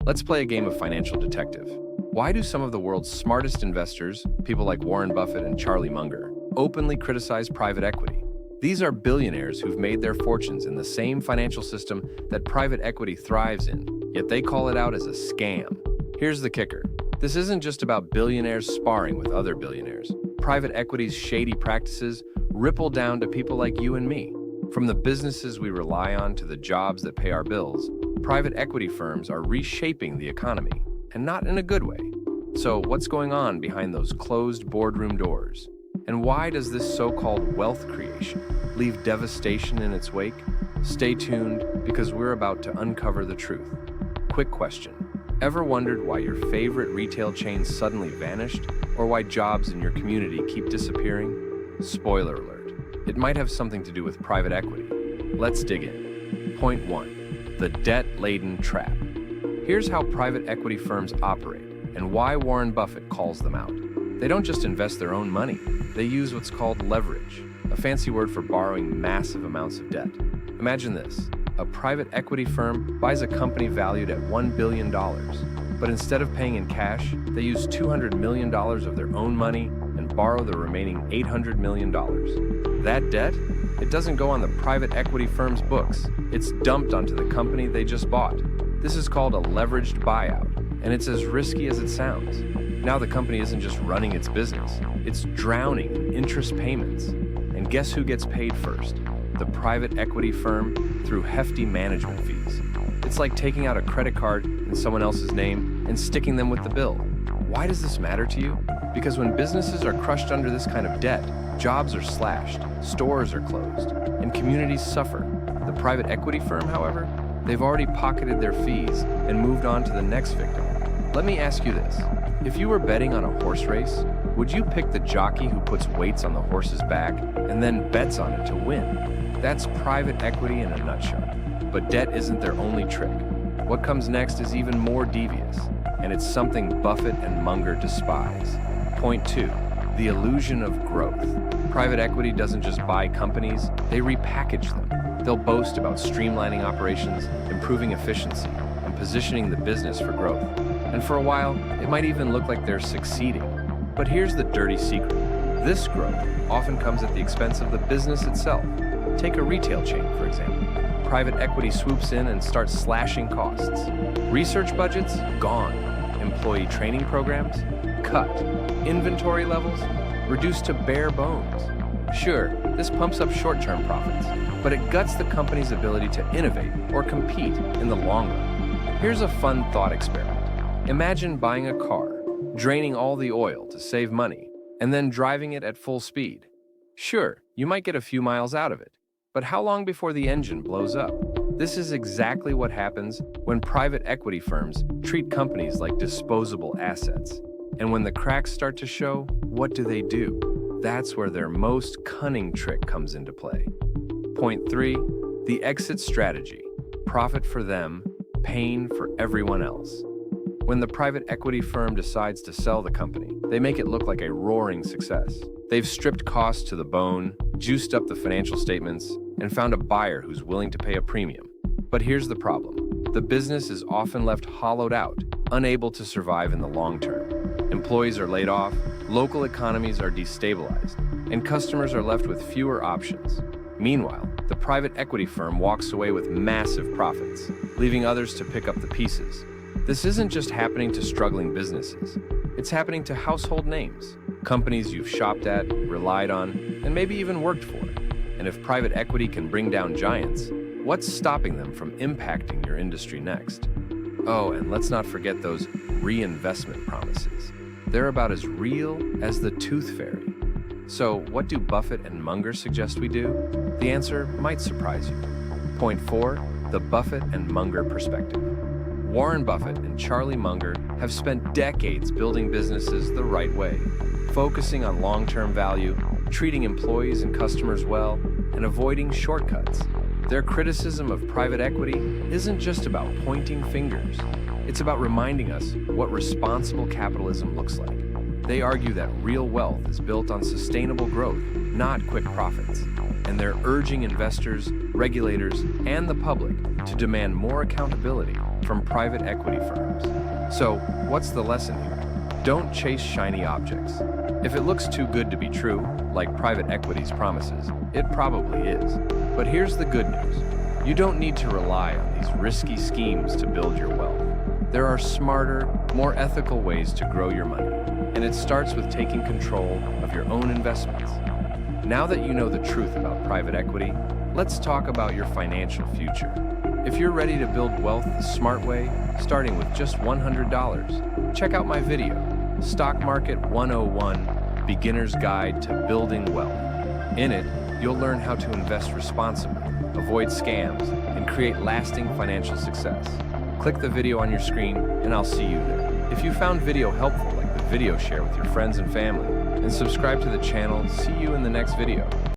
Let's play a game of financial detective. Why do some of the world's smartest investors, people like Warren Buffett and Charlie Munger, openly criticize private equity? These are billionaires who've made their fortunes in the same financial system that private equity thrives in, yet they call it out as a scam. Here's the kicker. This isn't just about billionaires sparring with other billionaires. Private equity's shady practices ripple down to people like you and me. From the businesses we rely on to the jobs that pay our bills, private equity firms are reshaping the economy, and not in a good way. So what's going on behind those closed boardroom doors? And why does this so-called wealth creation leave devastation in its wake? Stay tuned, because we're about to uncover the truth. Quick question. Ever wondered why your favorite retail chain suddenly vanished, or why jobs in your community keep disappearing? Spoiler alert. It might have something to do with private equity. Let's dig in. Point 1. The debt-laden trap. Here's how private equity firms operate, and why Warren Buffett calls them out. They don't just invest their own money. They use what's called leverage, a fancy word for borrowing massive amounts of debt. Imagine this. A private equity firm buys a company valued at $1 billion, but instead of paying in cash, they use $200 million of their own money and borrow the remaining $800 million. That debt? It doesn't go on the private equity firm's books. It's dumped onto the company they just bought. This is called a leveraged buyout, and it's as risky as it sounds. Now the company isn't just running its business, it's drowning in interest payments. And guess who gets paid first? The private equity firm, through hefty management fees. It's like taking out a credit card in someone else's name and sticking them with the bill. Why does this matter to you? Because when businesses are crushed under this kind of debt, jobs are slashed, stores are closed, and communities suffer. The private equity firm, however, they've already pocketed their fees and moved on to the next victim. Let me ask you this. If you were betting on a horse race, would you pick the jockey who puts weights on the horse's back and then bets on it to win? That's private equity in a nutshell. But debt isn't their only trick. What comes next is even more devious, and it's something Buffett and Munger despise. Point 2. The illusion of growth. Private equity doesn't just buy companies, they repackage them. They'll boast about streamlining operations, improving efficiency, and positioning the business for growth. And for a while, it might even look like they're succeeding. But here's the dirty secret. This growth often comes at the expense of the business itself. Take a retail chain, for example. Private equity swoops in and starts slashing costs. Research budgets? Gone. Employee training programs? Cut. Inventory levels? Reduced to bare bones. Sure, this pumps up short-term profits, but it guts the company's ability to innovate or compete in the long run. Here's a fun thought experiment. Imagine buying a car, draining all the oil to save money, and then driving it at full speed. Sure, you might get a few miles out of it, but how long before the engine blows up? This is exactly what happens when private equity firms treat companies like disposable assets. And when the cracks start to show, what do? That's where their most cunning trick comes into play. Point 3. The exit strategy. Profit for them, pain for everyone else. When the private equity firm decides to sell the company, they make it look like a roaring success. They've stripped costs to the bone, juiced up the financial statements, and found a buyer who's willing to pay a premium. But here's the problem. The business is often left hollowed out, unable to survive in the long term. Employees are laid off, local economies are destabilized, and customers are left with fewer options. Meanwhile, the private equity firm walks away with massive profits, leaving others to pick up the pieces. This isn't just happening to struggling businesses. It's happening to household names, companies you've shopped at, relied on, and maybe even worked for. And if private equity can bring down giants, what's stopping them from impacting your industry next? Oh, and let's not forget those reinvestment promises. They're about as real as the tooth fairy. So what do Buffett and Munger suggest we do? The answer might surprise you. Point 4. The Buffett and Munger perspective. Warren Buffett and Charlie Munger have spent decades building businesses the right way, focusing on long-term value, treating employees and customers well, and avoiding shortcuts. Their criticism of private equity isn't just about pointing fingers. It's about reminding us what responsible capitalism looks like. They argue that real wealth is built on sustainable growth, not quick profits. And they're urging investors, regulators, and the public to demand more accountability from private equity firms. So, what's the lesson here? Don't chase shiny objects. If it looks too good to be true, like private equity's promises, it probably is. But here's the good news. You don't need to rely on these risky schemes to build your wealth. There are smarter, more ethical ways to grow your money, and it starts with taking control of your own investments. Now that you know the truth about private equity, let's talk about your financial future. If you're ready to build wealth the smart way, starting with just $100, check out my video, Stock Market 101, Beginner's Guide to Building Wealth. In it, you'll learn how to invest responsibly, avoid scams, and create lasting financial success. Click the video on your screen, and I'll see you there. If you found video helpful, like the video, share with your friends and family, and subscribe to the channel. See you in the next video.